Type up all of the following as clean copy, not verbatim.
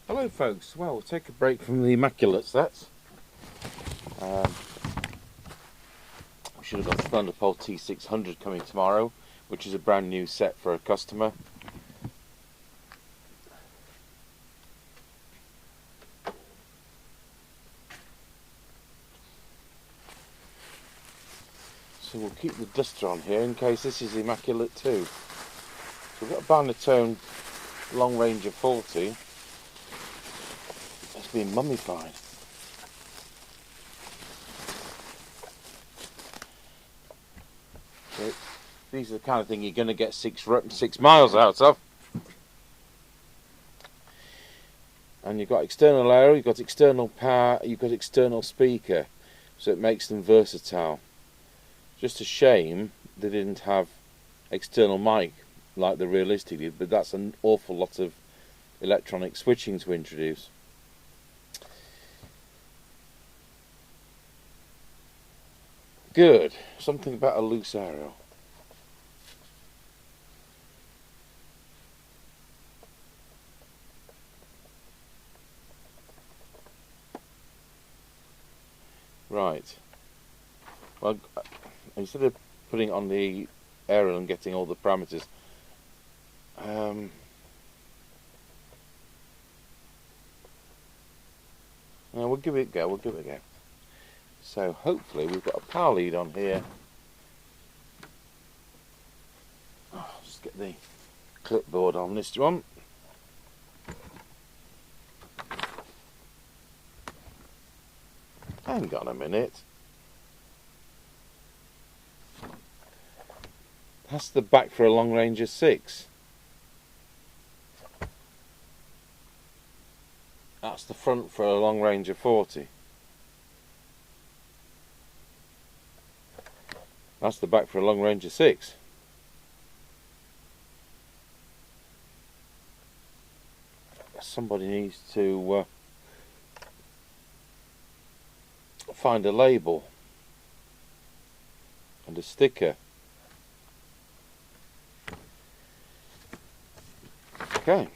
Hello folks, well we'll take a break from the immaculate sets. We should have got the Thunderpole T600 coming tomorrow, which is a brand new set for a customer. So we'll keep the duster on here in case this is immaculate too. So we've got a Binatone Long Ranger 40. It's been mummified. So these are the kind of thing you're going to get 6 miles out of. And you've got external aero, you've got external power, you've got external speaker, so it makes them versatile. Just a shame they didn't have external mic like the Realistic did, but that's an awful lot of electronic switching to introduce. Good. Something about a loose aero. Right. Well, instead of putting it on the aerial and getting all the parameters, we'll give it a go. We'll give it a go. So hopefully we've got a power lead on here. Just get the clipboard on this one. Hang on a minute. That's the back for a Long Ranger 6. That's the front for a Long Ranger 40. That's the back for a Long Ranger 6. Somebody needs to find a label and a sticker. Okay.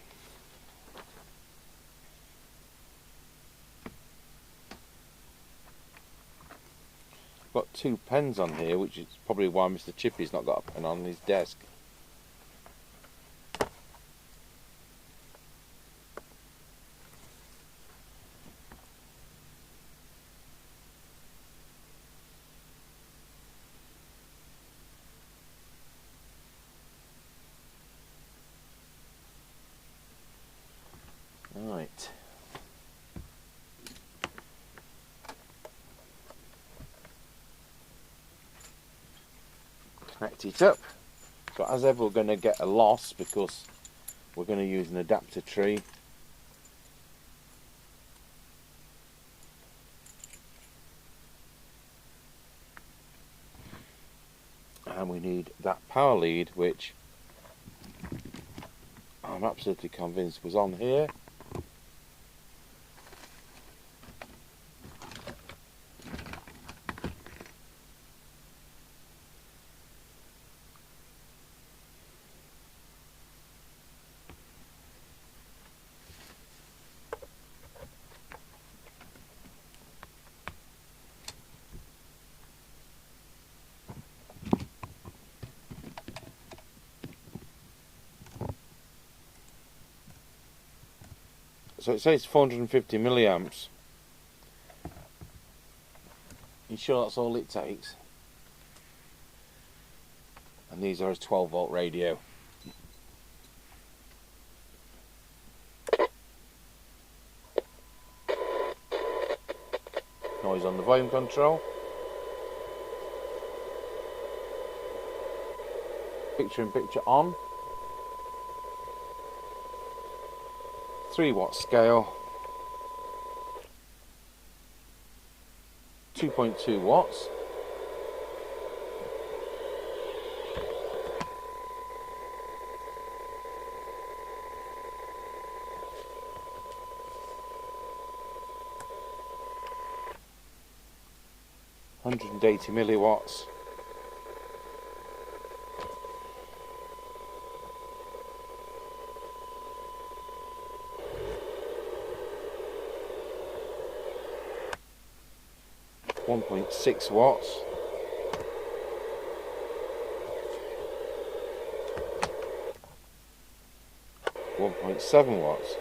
Got 2 pens on here, which is probably why Mr. Chippie's not got a pen on his desk. Right. Connect it up. So as ever we're going to get a loss because we're going to use an adapter tree. And we need that power lead, which I'm absolutely convinced was on here. So it says 450 milliamps. You sure that's all it takes? And these are a 12 volt radio. Noise on the volume control. Picture in picture on. 3 watt scale. 2.2 watts. ,180 milliwatts. 1.6 watts. .7 watts.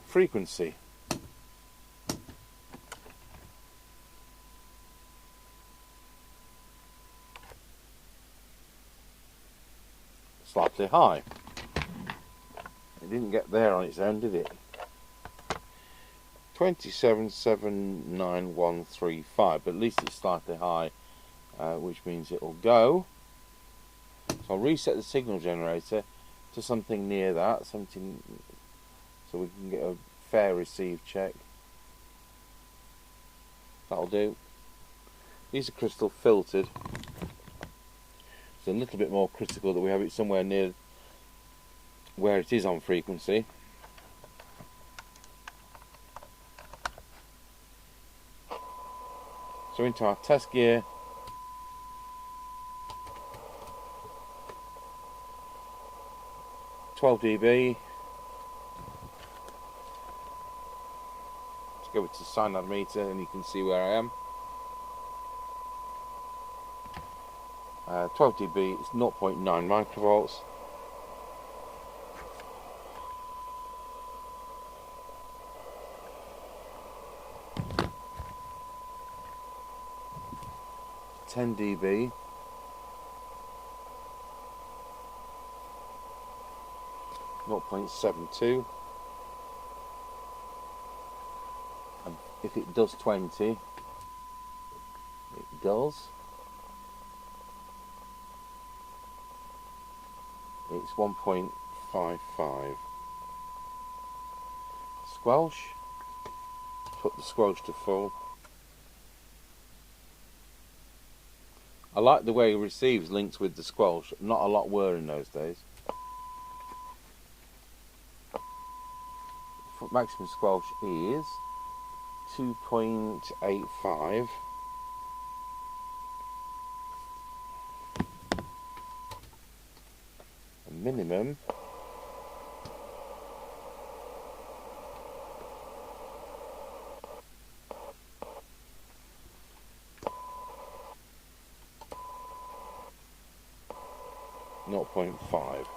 Frequency. Slightly high. It didn't get there on its own, did it? 27,79135, but at least it's slightly high, which means it will go. So I'll reset the signal generator to something near that, something so we can get a fair receive check. That'll do. These are crystal filtered. It's a little bit more critical that we have it somewhere near where it is on frequency. So into our test gear. .12 dB. Let's go to the cyanide meter and you can see where I am. 12 dB, it's 0.9 microvolts. .10 dB. .72, and if it does 20, it does. It's 1.55. Squelch. Put the squelch to full. I like the way it receives links with the squelch. Not a lot were in those days. Maximum squelch is 2.85. Minimum 0.5.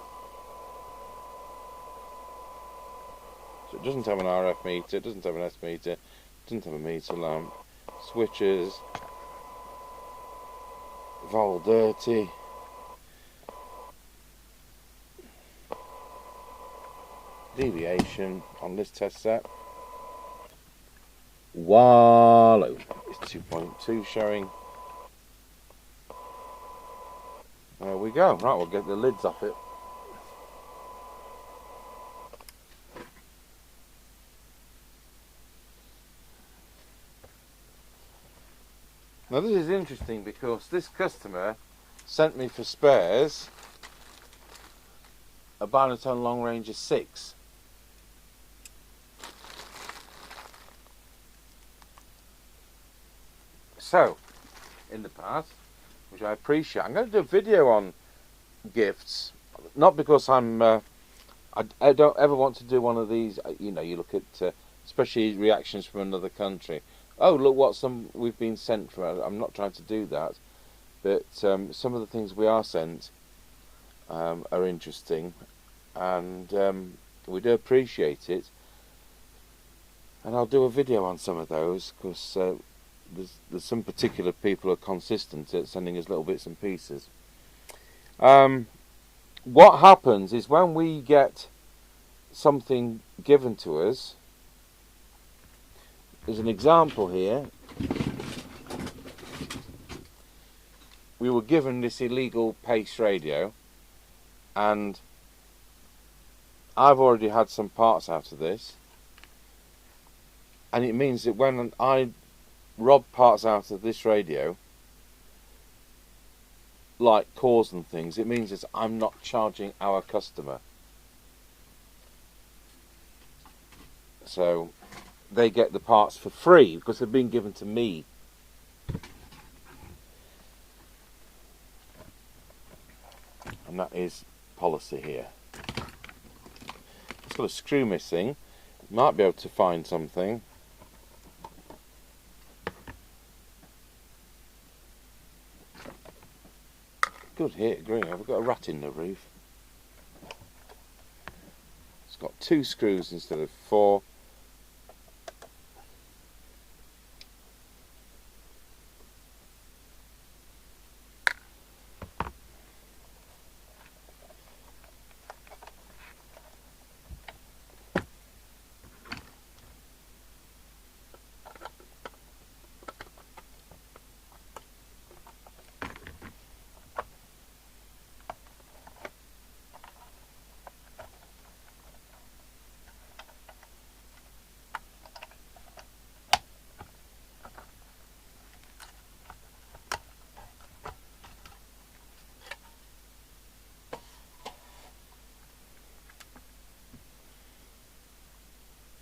So it doesn't have an RF meter, it doesn't have an S meter, it doesn't have a meter lamp, switches, vol dirty. Deviation on this test set. Wallow. It's 2.2 showing. There we go. Right, we'll get the lids off it. Now this is interesting because this customer sent me for spares a Binatone Long Ranger 6. So, in the past, which I appreciate, I'm going to do a video on gifts, not because I don't ever want to do one of these, you know, you look at, especially reactions from another country. Oh, look what we've been sent from. I'm not trying to do that, but some of the things we are sent are interesting, and we do appreciate it. And I'll do a video on some of those, because there's some particular people who are consistent at sending us little bits and pieces. What happens is when we get something given to us, there's an example here. We were given this illegal pace radio, and I've already had some parts out of this, and it means that when I rob parts out of this radio, like cores and things, it means that I'm not charging our customer. So they get the parts for free because they've been given to me. And that is policy here. It's got a screw missing. Might be able to find something. Good hit, green. I've got a rat in the roof. It's got 2 screws instead of 4.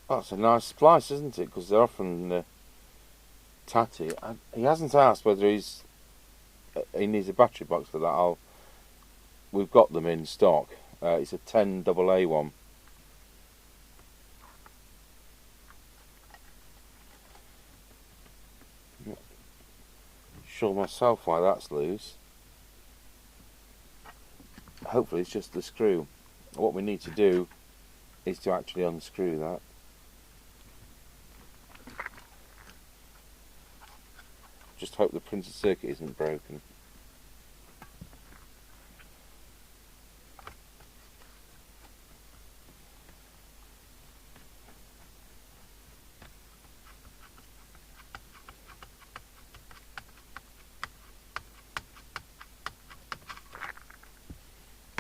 That's a nice splice, isn't it? Because they're often tatty. He hasn't asked whether he needs a battery box for that. We've got them in stock. It's a 10AA one. Not sure myself why that's loose. Hopefully it's just the screw. What we need to do is to actually unscrew that. Just hope the printed circuit isn't broken.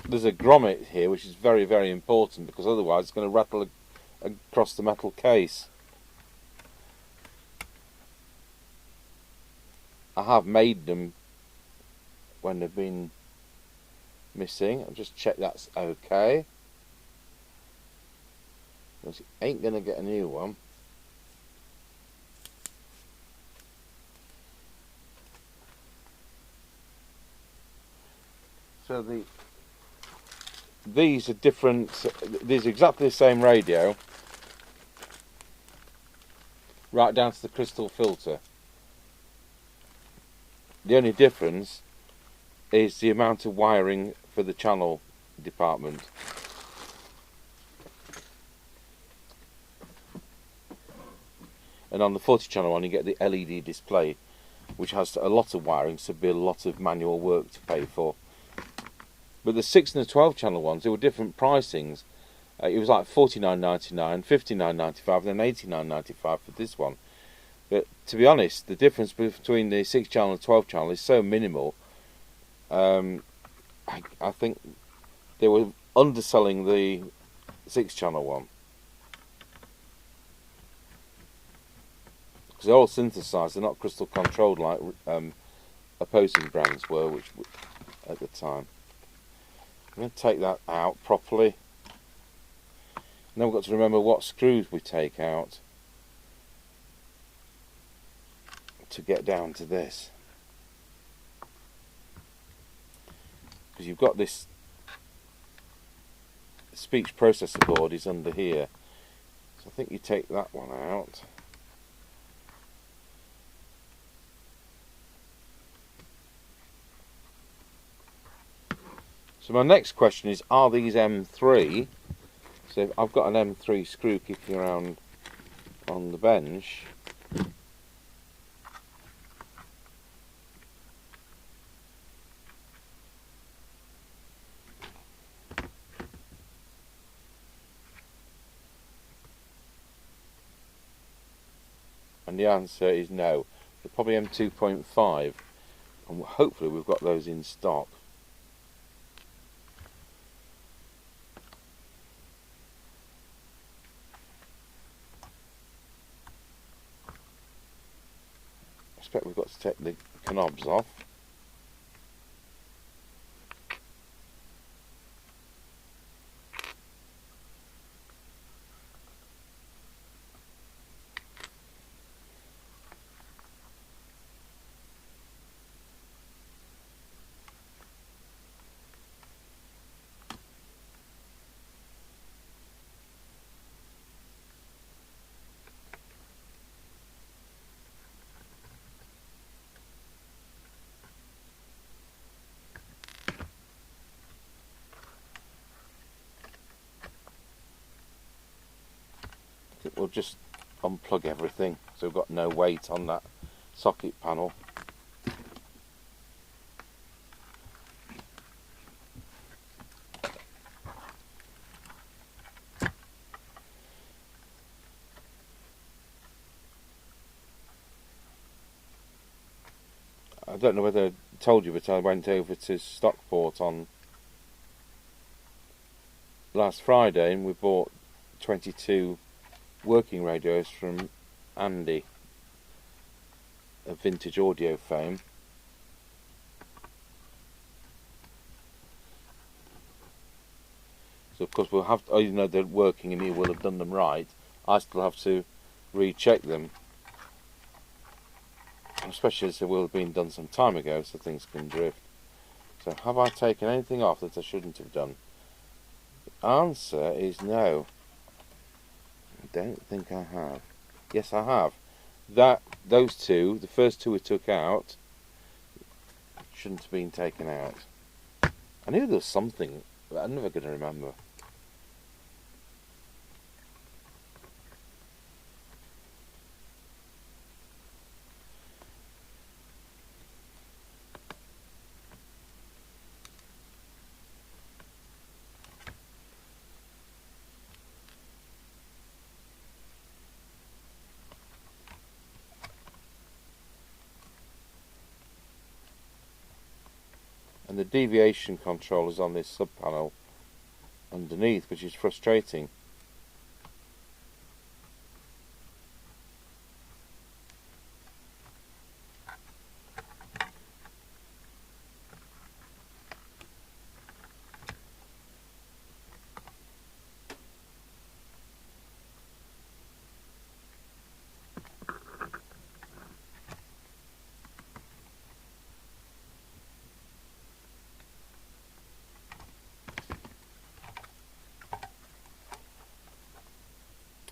There's a grommet here which is very, very important because otherwise it's going to rattle across the metal case. I have made them when they've been missing. I'll just check that's okay. Because it ain't going to get a new one. So these are different. These are exactly the same radio, right down to the crystal filter. The only difference is the amount of wiring for the channel department. And on the 40 channel one you get the LED display, which has a lot of wiring, so there'll be a lot of manual work to pay for. But the 6 and the 12 channel ones, there were different pricings. It was like $49.99, $59.95, and then $89.95 for this one. But to be honest, the difference between the 6 channel and 12 channel is so minimal. I think they were underselling the 6 channel one. Because they're all synthesized, they're not crystal controlled like opposing brands were, which at the time. I'm going to take that out properly. And then we've got to remember what screws we take out to get down to this. Because you've got this speech processor board is under here. So I think you take that one out. So my next question is, are these M3? So if I've got an M3 screw kicking around on the bench. And the answer is no. They're probably M2.5, and hopefully we've got those in stock. I expect we've got to take the knobs off. we'll just unplug everything so we've got no weight on that socket panel. I don't know whether I told you, but I went over to Stockport on last Friday and we bought 22 working radios from Andy of Vintage Audio fame. So of course we'll have to, even though they're working and he will have done them right, I still have to recheck them. Especially as they will have been done some time ago, so things can drift. So have I taken anything off that I shouldn't have done? The answer is no. I don't think I have. Yes, I have. Those two, the first two we took out, shouldn't have been taken out. I knew there was something, but I'm never going to remember. And the deviation control is on this sub panel underneath, which is frustrating.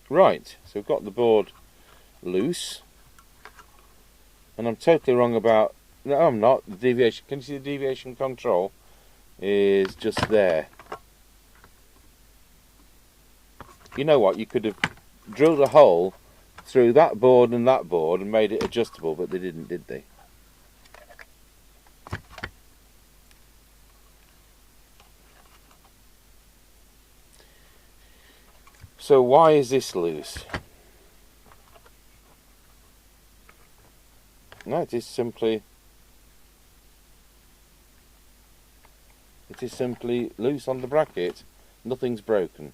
Right, so we've got the board loose, and I'm totally wrong about, no I'm not, the deviation, can you see the deviation control is just there. You know what, you could have drilled a hole through that board and made it adjustable, but they didn't, did they? So why is this loose? No, it is simply loose on the bracket. Nothing's broken.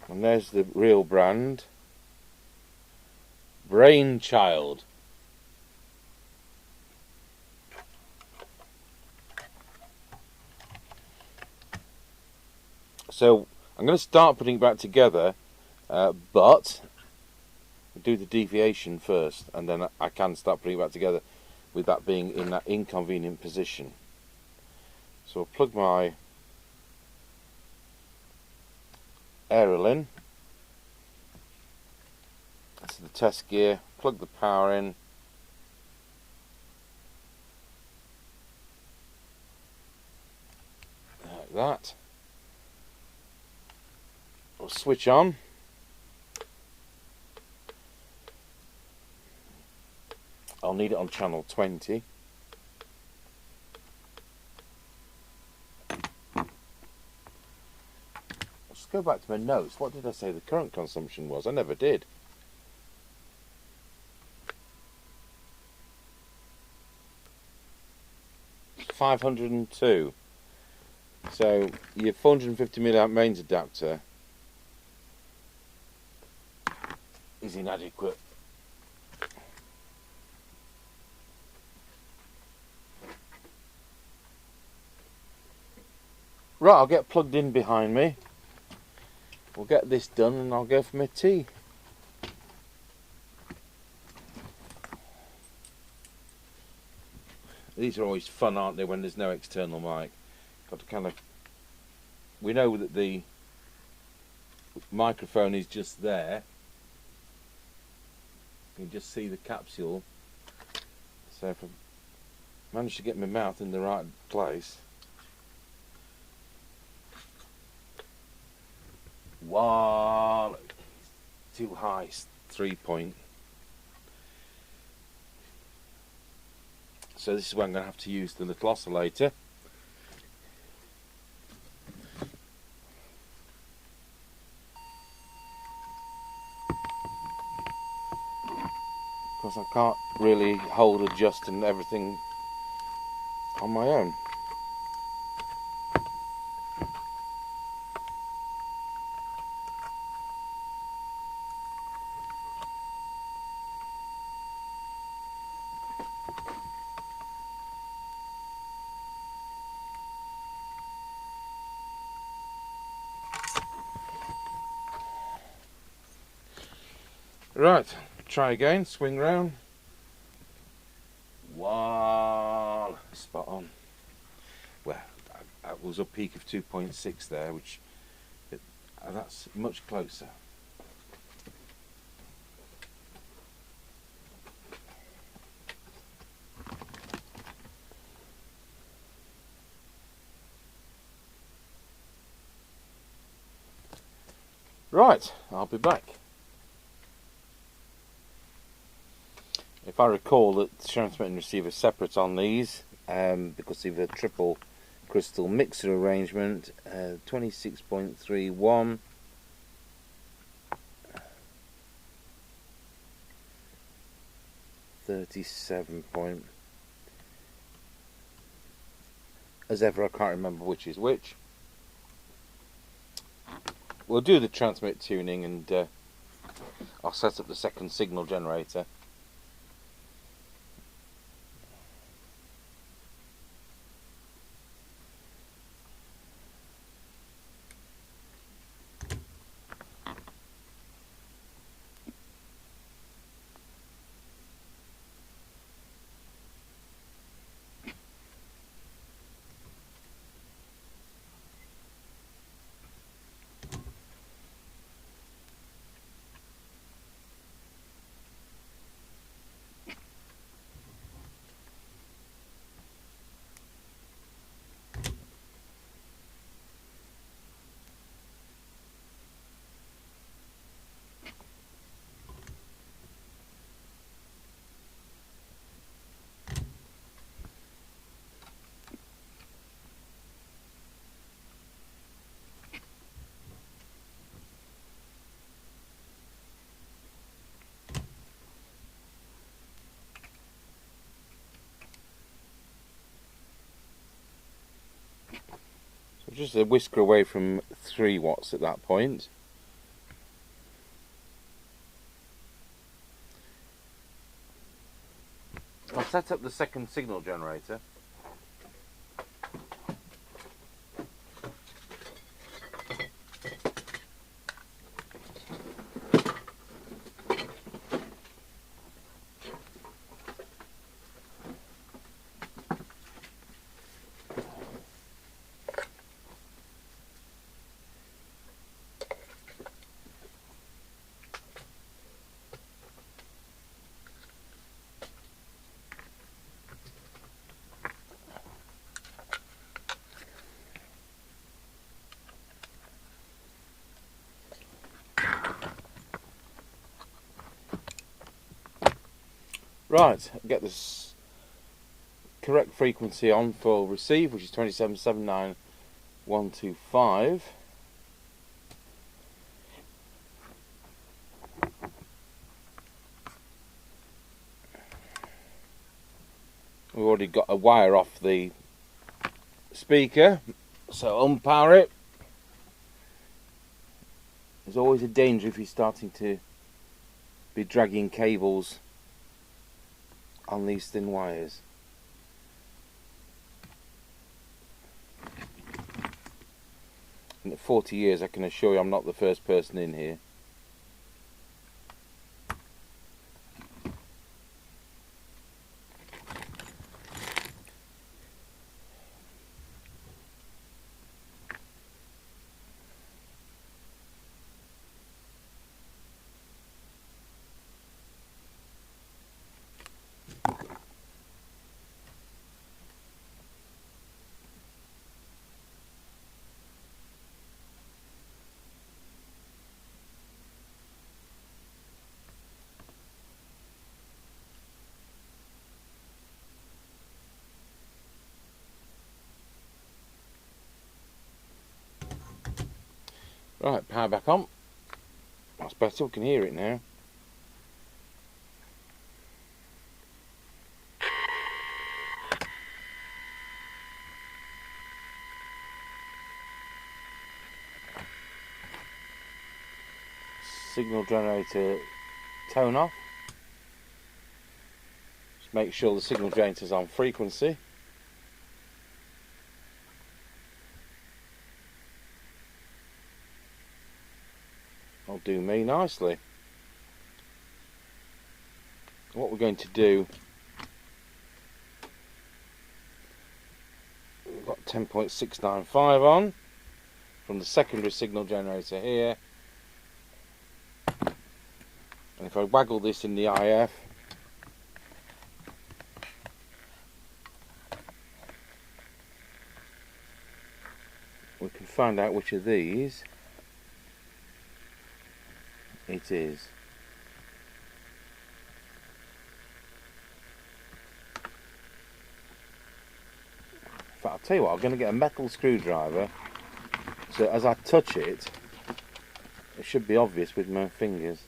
And there's the real brand. Brainchild. So I'm going to start putting it back together, but do the deviation first, and then I can start putting it back together with that being in that inconvenient position. So I'll plug my aerial in. That's the test gear. Plug the power in. Like that. We'll switch on. I'll need it on channel 20. Let's go back to my notes. What did I say the current consumption was? I never did. $502. So your 450 milliamp mains adapter is inadequate. Right, I'll get plugged in behind me. We'll get this done and I'll go for my tea. These are always fun, aren't they, when there's no external mic. Got to kind of... We know that the microphone is just there. You can just see the capsule. So if I manage to get my mouth in the right place. Wow, too high, 3 point. So this is where I'm going to have to use the little oscillator. Because I can't really hold, adjust and everything on my own. Right, try again, swing round. Wow, spot on. Well, that was a peak of 2.6 there, which that's much closer. Right, I'll be back. If I recall that the transmitter and receiver are separate on these, because of the triple crystal mixer arrangement, 26.31, .37. As ever, I can't remember which is which. We'll do the transmit tuning and I'll set up the second signal generator. Just a whisker away from 3 watts at that point. I'll set up the second signal generator. Right, get this correct frequency on for receive, which is 27.79125. We've already got a wire off the speaker, so unpower it. There's always a danger if you're starting to be dragging cables on these thin wires. In 40 years, I can assure you I'm not the first person in here. Right, power back on. That's better, we can hear it now. Signal generator tone off. Just make sure the signal generator's on frequency. That'll do me nicely. What we're going to do, we've got 10.695 on from the secondary signal generator here, and if I waggle this in the IF, we can find out which of these it is. In fact, I'll tell you what, I'm going to get a metal screwdriver, so as I touch it, it should be obvious with my fingers.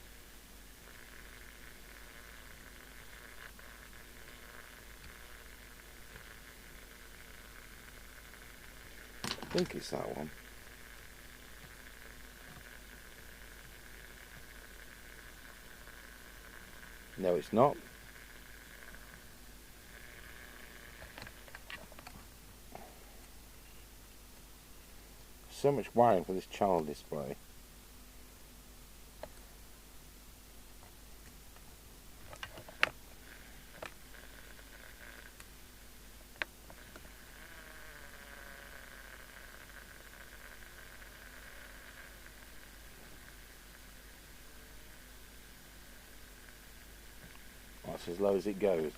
I think it's that one. No, it's not. So much wiring for this child display. That's as low as it goes.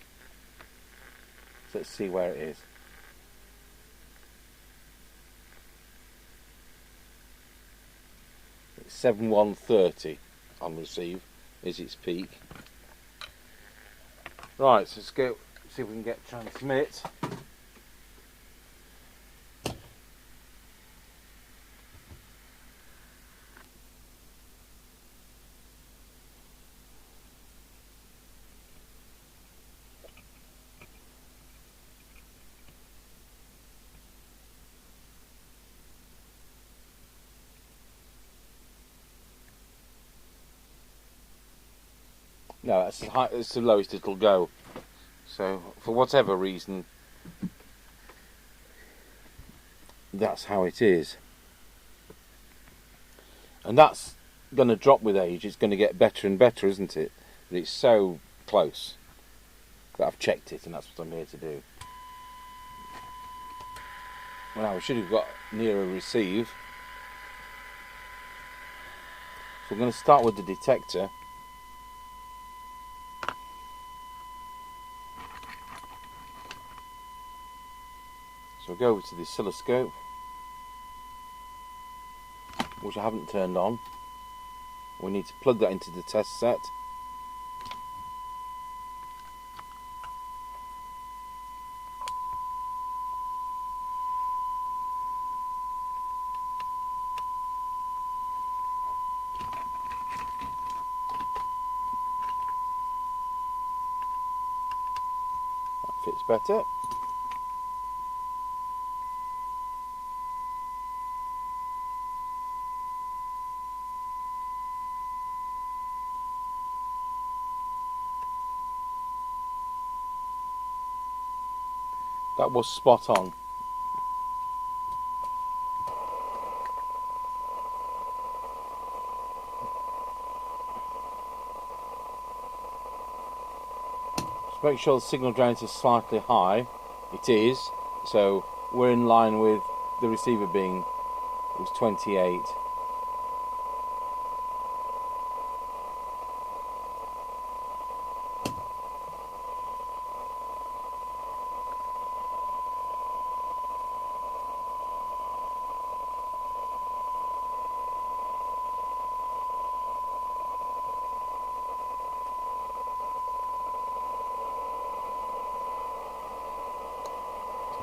So let's see where it is. It's 7130 on receive is its peak. Right, so let's go see if we can get transmit. No, that's high, it's the lowest it'll go. So, for whatever reason, that's how it is. And that's going to drop with age. It's going to get better and better, isn't it? But it's so close that I've checked it, and that's what I'm here to do. Well, we should have got nearer receive. So I'm going to start with the detector. So I'll go over to the oscilloscope, which I haven't turned on. We need to plug that into the test set. That fits better. That was spot on. Just make sure the signal generator is slightly high. It is, so we're in line with the receiver being, it was 28.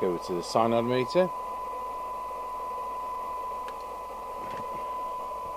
Go to the synod meter. So I'm going to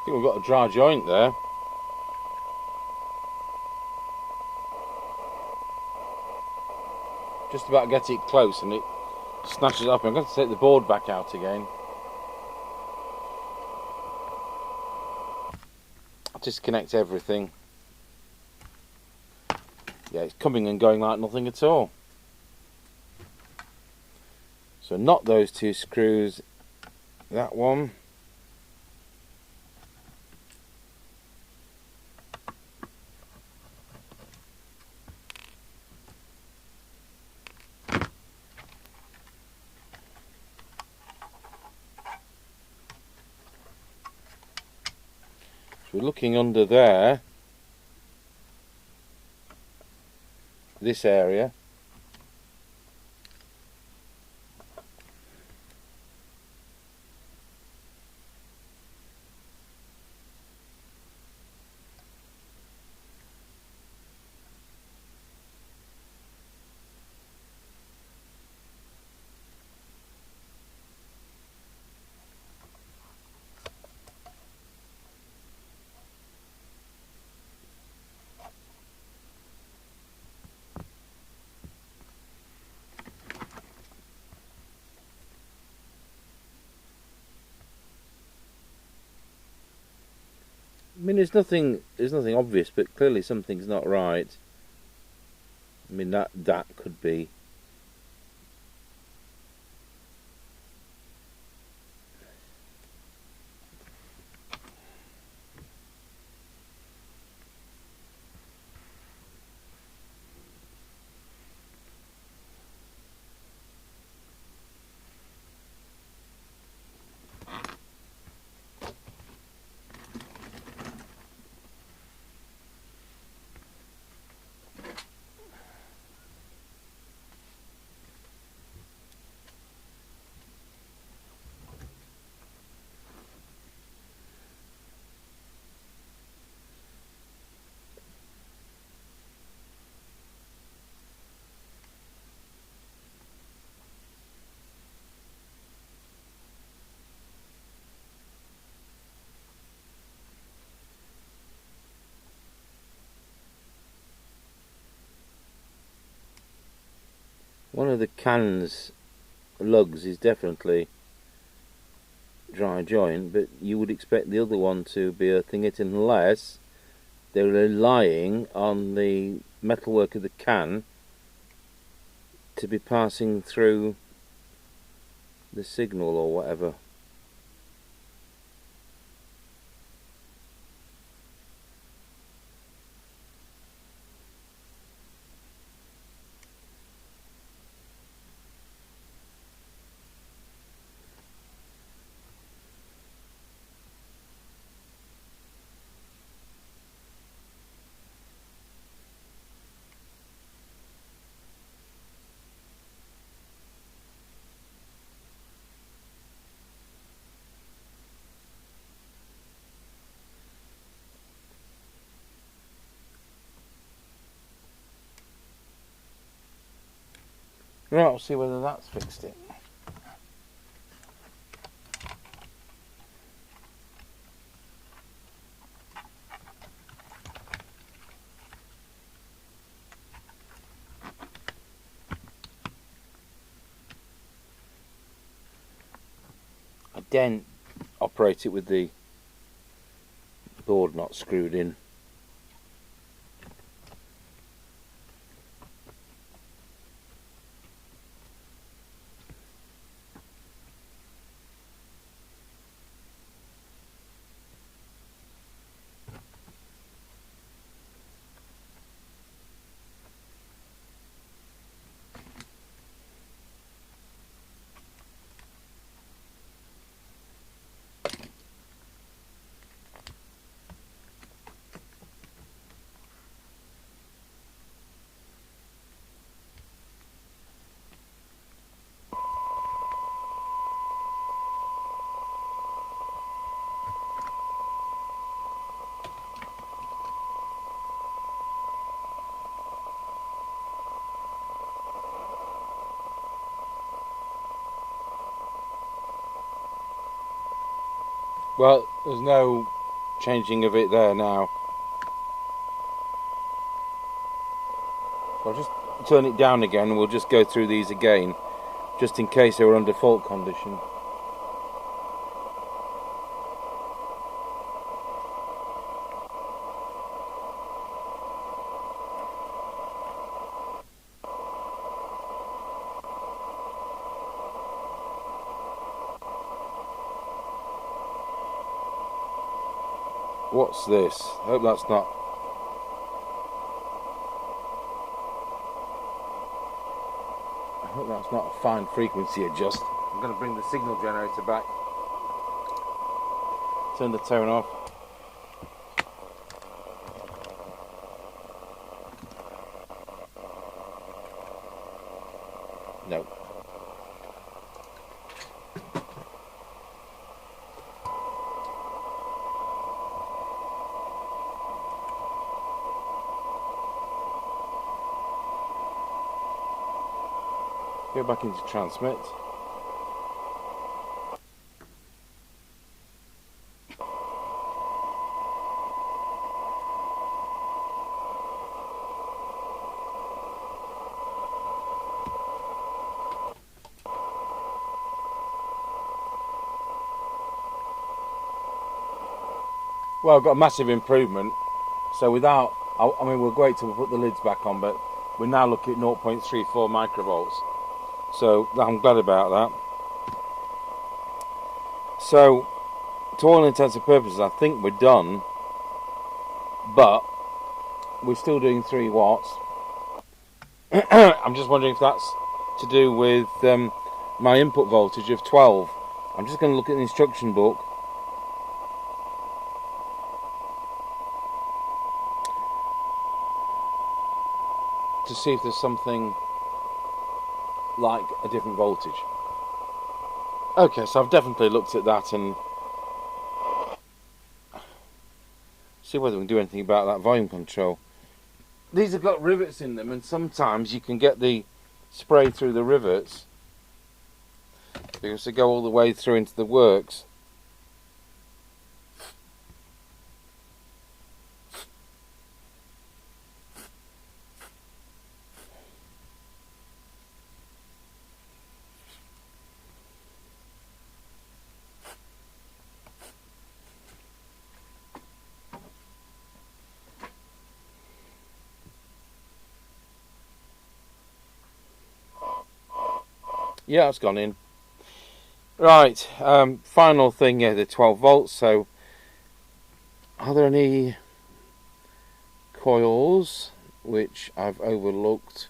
I think we've got a dry joint there. Just about get it close and it snatches up. I'm going to take the board back out again. I'll disconnect everything. Yeah, it's coming and going like nothing at all. So not those two screws, that one. So we're looking under there, this area. I mean, there's nothing obvious, but clearly something's not right. I mean, that could be. One of the can's lugs is definitely dry joint, but you would expect the other one to be earthing it unless they're relying on the metalwork of the can to be passing through the signal or whatever. Right, we'll see whether that's fixed it. I daren't operate it with the board not screwed in. Well, there's no changing of it there now. I'll just turn it down again and we'll just go through these again, just in case they were under fault condition. What's this? I hope that's not... I hope that's not a fine frequency adjust. I'm going to bring the signal generator back. Turn the tone off. No. Go back into transmit. Well, I've got a massive improvement. So without, I mean, we'll wait till we put the lids back on, but we're now looking at 0.34 microvolts. So I'm glad about that. So, to all intents and purposes, I think we're done, but we're still doing 3 watts. I'm just wondering if that's to do with my input voltage of 12. I'm just going to look at the instruction book. To see if there's something like a different voltage. Okay, so I've definitely looked at that and see whether we can do anything about that volume control. These have got rivets in them, and sometimes you can get the spray through the rivets because they go all the way through into the works. Yeah, it's gone in. Right, final thing here, the 12 volts. So, are there any coils which I've overlooked?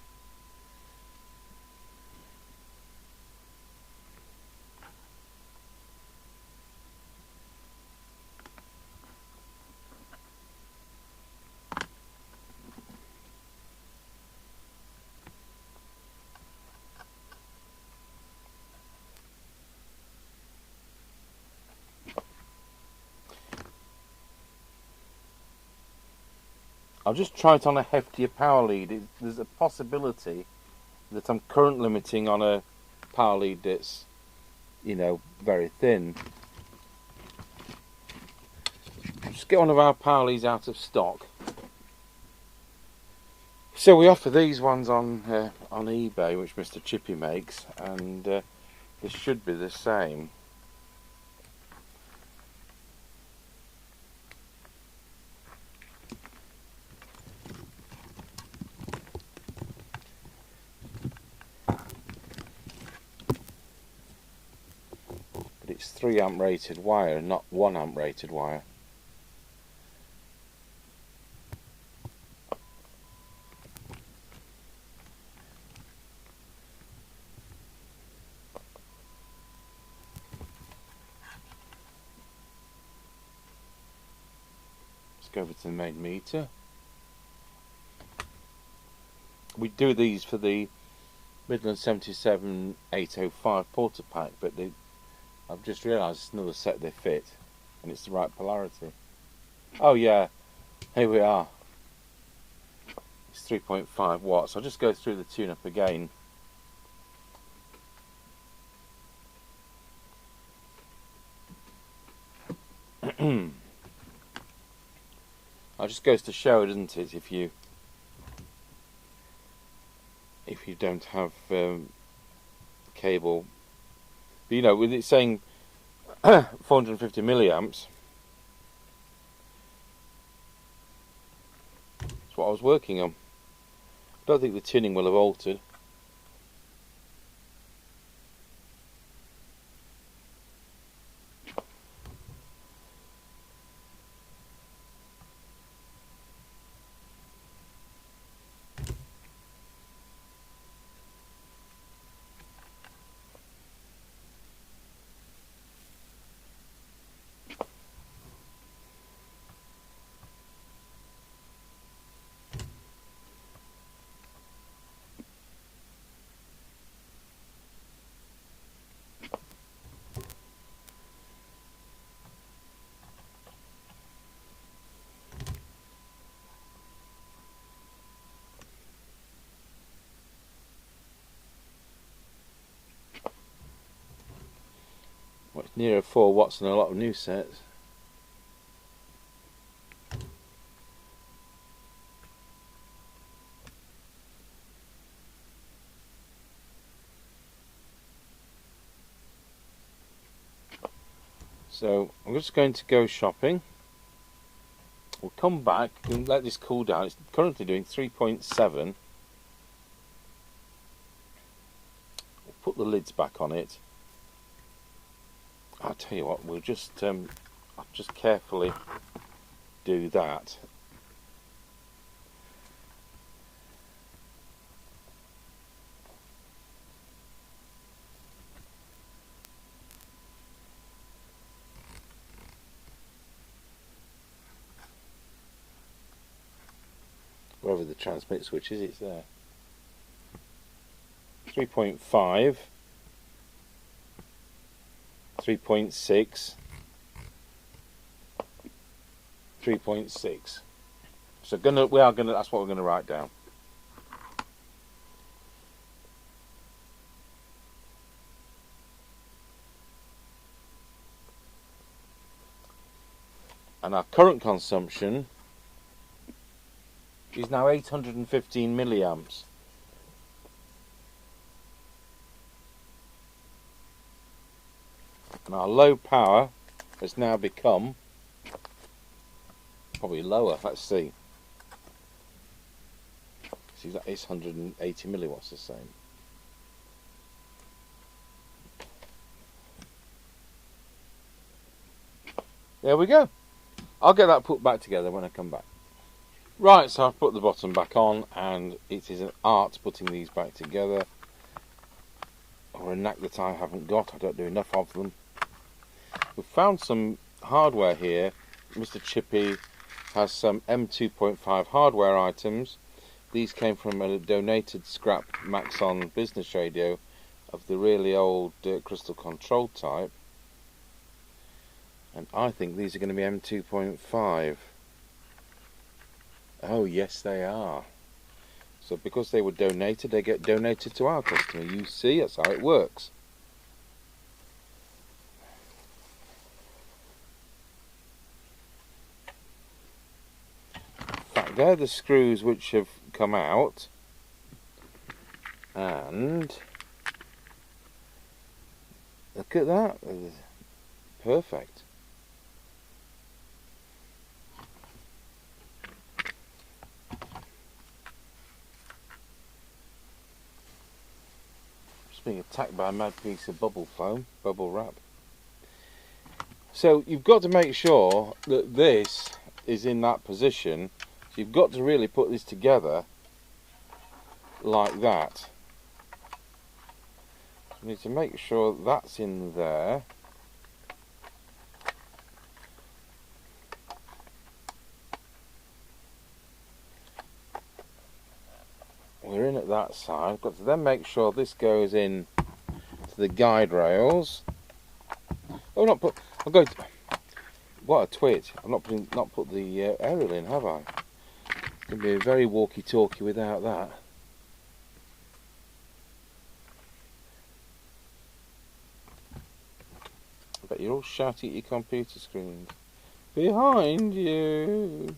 I'll just try it on a heftier power lead. There's a possibility that I'm current limiting on a power lead that's, you know, very thin. I'll just get one of our power leads out of stock. So we offer these ones on eBay, which Mr. Chippie makes, and this should be the same. It's 3 amp rated wire, not 1 amp rated wire. Let's go over to the main meter. We do these for the Midland 77 805 porta pack, but I've just realised it's another set they fit, and it's the right polarity. Oh yeah, here we are. It's 3.5 watts. I'll just go through the tune-up again. It just goes to show, doesn't it, if you don't have cable. But, you know, with it saying 450 milliamps, that's what I was working on. I don't think the tuning will have altered. Well, it's nearer 4 watts than a lot of new sets. So I'm just going to go shopping. We'll come back and let this cool down. It's currently doing 3.7. We'll put the lids back on it. I'll tell you what, we'll just I'll just carefully do that. Wherever the transmit switch is, it's there. 3.5, 3.6, 3.6. So that's what we're gonna write down. And our current consumption is now 815 milliamps. And our low power has now become probably lower. Let's see. See, that is 180 milliwatts, the same. There we go. I'll get that put back together when I come back. Right, so I've put the bottom back on, and it is an art putting these back together, or a knack that I haven't got. I don't do enough of them. We've found some hardware here. Mr. Chippie has some M2.5 hardware items. These came from a donated scrap Maxon business radio of the really old crystal control type, and I think these are going to be M2.5. Oh yes, they are. So because they were donated, they get donated to our customer. You see, that's how it works. In fact, they're the screws which have come out, and look at that. Perfect. Being attacked by a mad piece of bubble wrap. So you've got to make sure that this is in that position. So you've got to really put this together like that. So you need to make sure that's in there. We're in at that side. Got to then make sure this goes in to the guide rails. Oh, not put. I'm going to. What a twit! I've not put the aerial in, have I? It's going to be a very walkie-talkie without that. Bet you're all shouting at your computer screens. Behind you.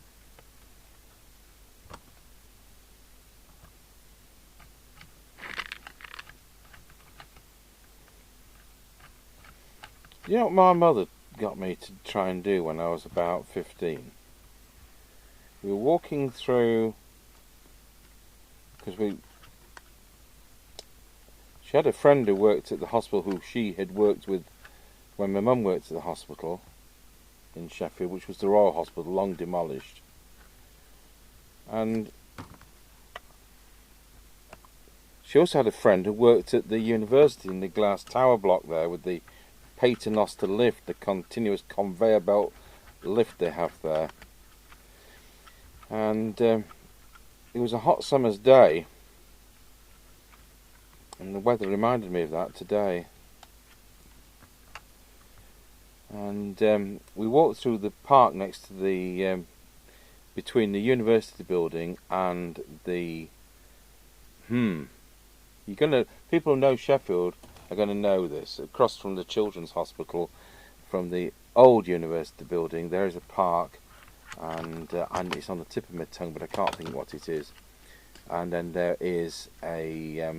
You know what my mother got me to try and do when I was about 15? We were walking through, because she had a friend who worked at the hospital who she had worked with when my mum worked at the hospital in Sheffield, which was the Royal Hospital, long demolished. And she also had a friend who worked at the university in the glass tower block there with the paternoster lift, the continuous conveyor belt lift they have there. And it was a hot summer's day, and the weather reminded me of that today. And we walked through the park next to the between the university building and the people who know Sheffield are going to know this. Across from the Children's Hospital, from the old university building, there is a park, and it's on the tip of my tongue, but I can't think what it is. And then there is a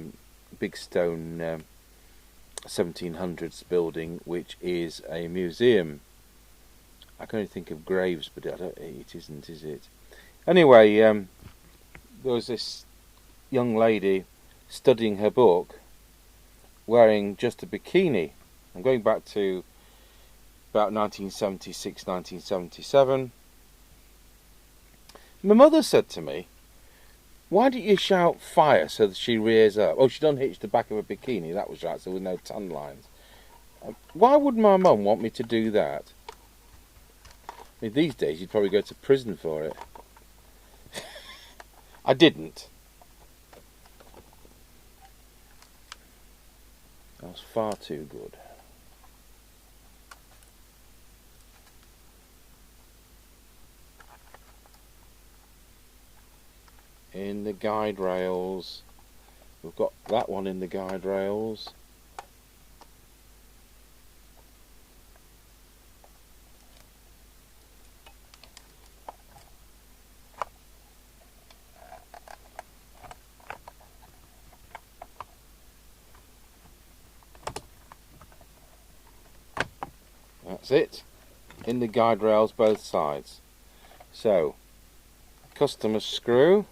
big stone 1700s building, which is a museum. I can only think of graves, but it isn't, is it? Anyway, there was this young lady studying her book, wearing just a bikini. I'm going back to about 1976, 1977. My mother said to me, "Why don't you shout fire so that she rears up?" Oh, she'd unhitched the back of her bikini, that was right, so with no tan lines. Why would my mum want me to do that? I mean, these days you'd probably go to prison for it. I didn't. That was far too good. In the guide rails. We've got that one in the guide rails. That's it. In the guide rails both sides. So, customer screw.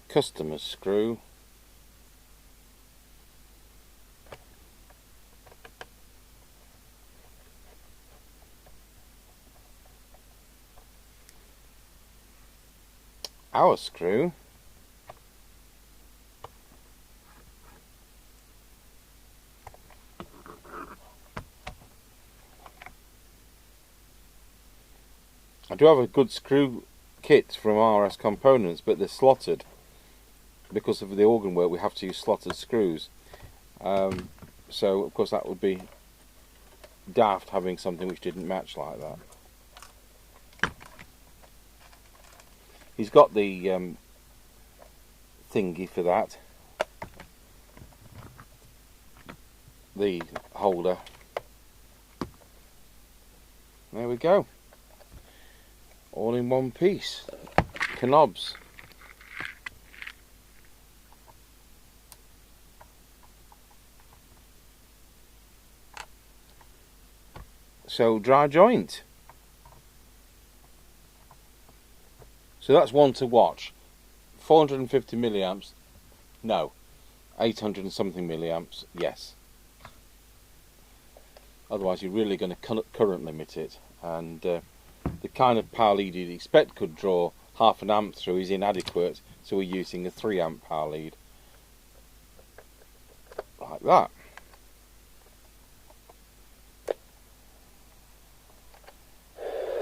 Customer screw. Our screw. I do have a good screw kit from RS Components, but they're slotted. Because of the organ work, we have to use slotted screws. So, of course, that would be daft having something which didn't match like that. He's got the thingy for that. The holder. There we go. All in one piece. Knobs. So, dry joint. So that's one to watch. 450 milliamps. No. 800 and something milliamps. Yes. Otherwise you're really going to current limit it. And the kind of power lead you'd expect could draw half an amp through is inadequate. So we're using a 3 amp power lead. Like that.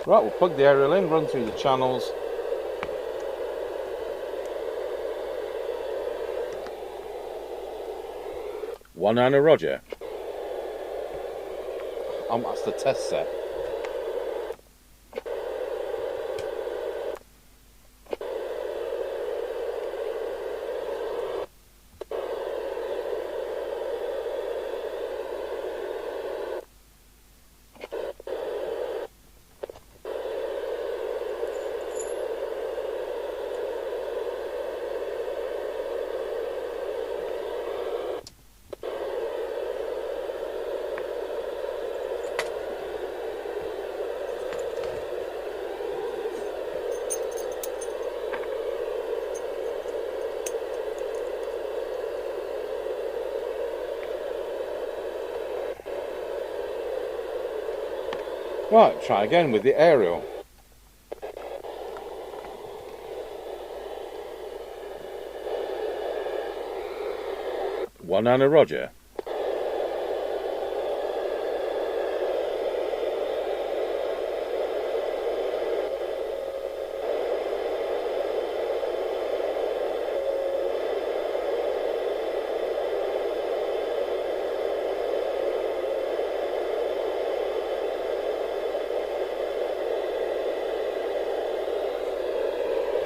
Right, we'll plug the aerial in, run through the channels. One Anna Roger. That's the test set. Right, try again with the aerial. One and a Roger.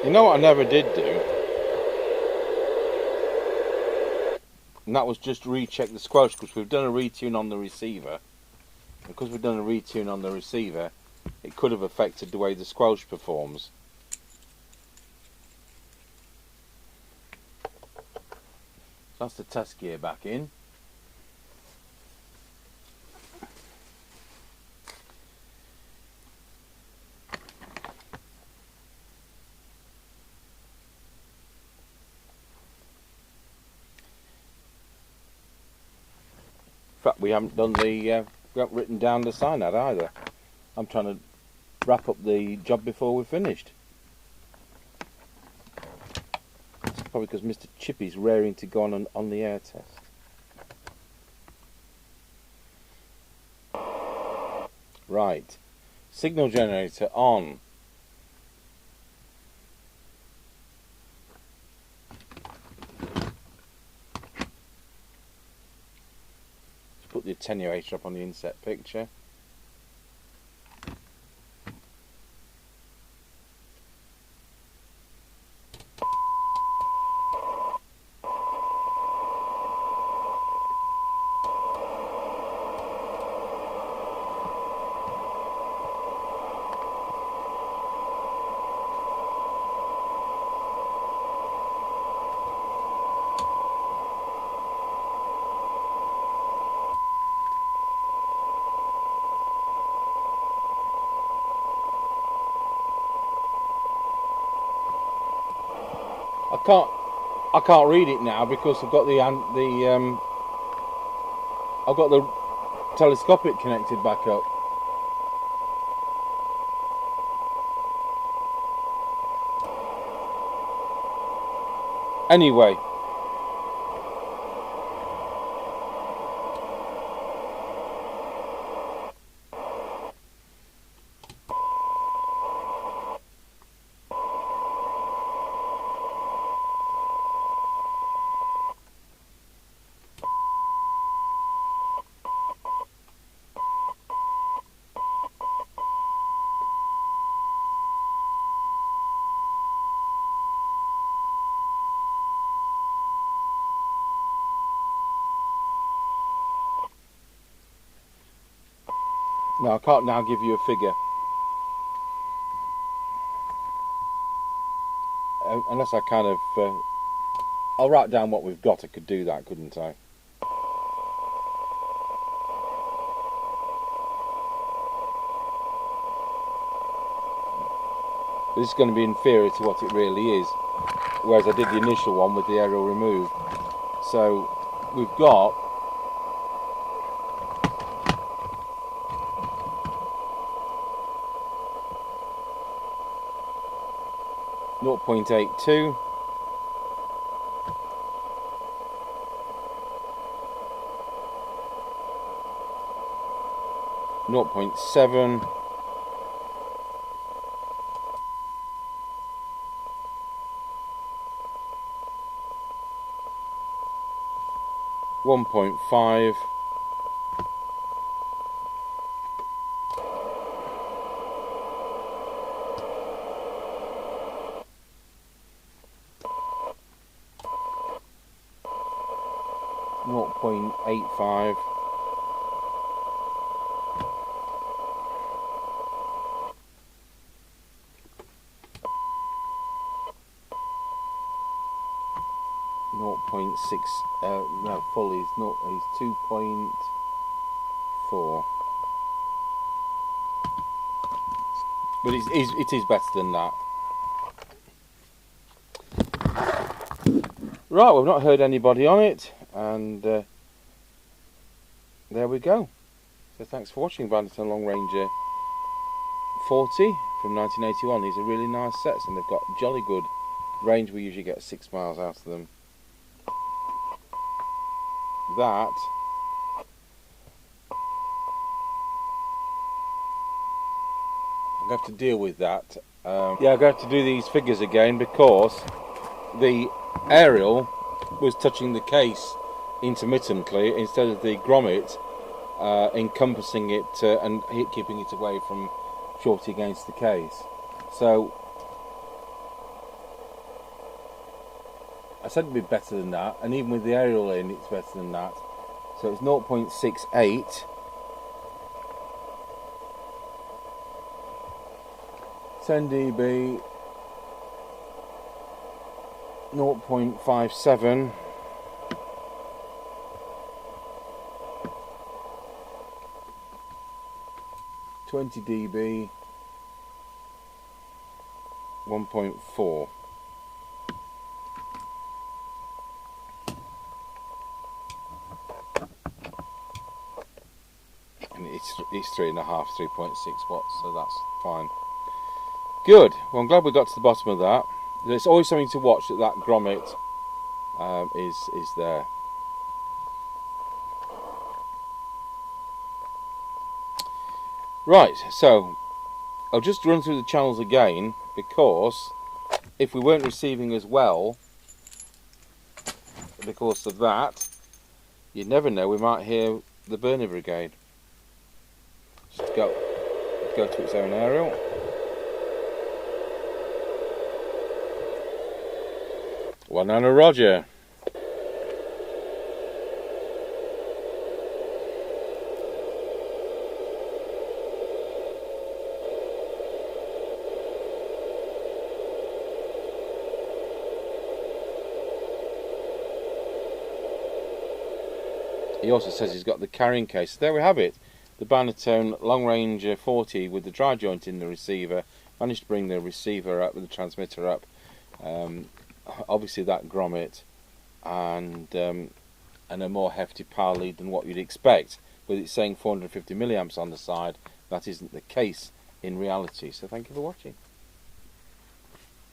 You know what I never did do? And that was just recheck the squelch, because we've done a retune on the receiver. And because we've done a retune on the receiver, it could have affected the way the squelch performs. That's the test gear back in. In fact, we haven't done the, we haven't written down the sign ad either. I'm trying to wrap up the job before we're finished. It's probably because Mr. Chippie's raring to go on the air test. Right, signal generator on. Put the attenuator up on the inset picture. I can't read it now because I've got the telescopic connected back up. Anyway, no, I can't now give you a figure. Unless I kind of... I'll write down what we've got. I could do that, couldn't I? But this is going to be inferior to what it really is. Whereas I did the initial one with the aerial removed. So we've got... .82, .7, 1.5, 0.85, 0.6, no, fully is not, he's 2.4. But it is better than that. Right, we've not heard anybody on it, and there we go. So thanks for watching Binatone Long Ranger 40 from 1981. These are really nice sets, and they've got jolly good range. We usually get 6 miles out of them. That I'm going to have to deal with that. Yeah, I'm going to have to do these figures again because the aerial was touching the case intermittently instead of the grommet encompassing it and keeping it away from shorty against the case. So I said it'd be better than that, and even with the aerial in, it's better than that. So it's 0.68. 10 dB, 0.57, 20 dB, 1.4. And it's 3.5, 3.6 watts, so that's fine. Good. Well, I'm glad we got to the bottom of that. There's always something to watch, that grommet is there. Right, so I'll just run through the channels again, because if we weren't receiving as well because of that, you never know, we might hear the burner brigade. Just go to its own aerial. One and a Roger. He also says he's got the carrying case. There we have it. The Binatone Long Ranger 40 with the dry joint in the receiver. Managed to bring the receiver up with the transmitter up. Obviously that grommet and a more hefty power lead than what you'd expect, with it saying 450 milliamps on the side. That isn't the case in reality. So thank you for watching.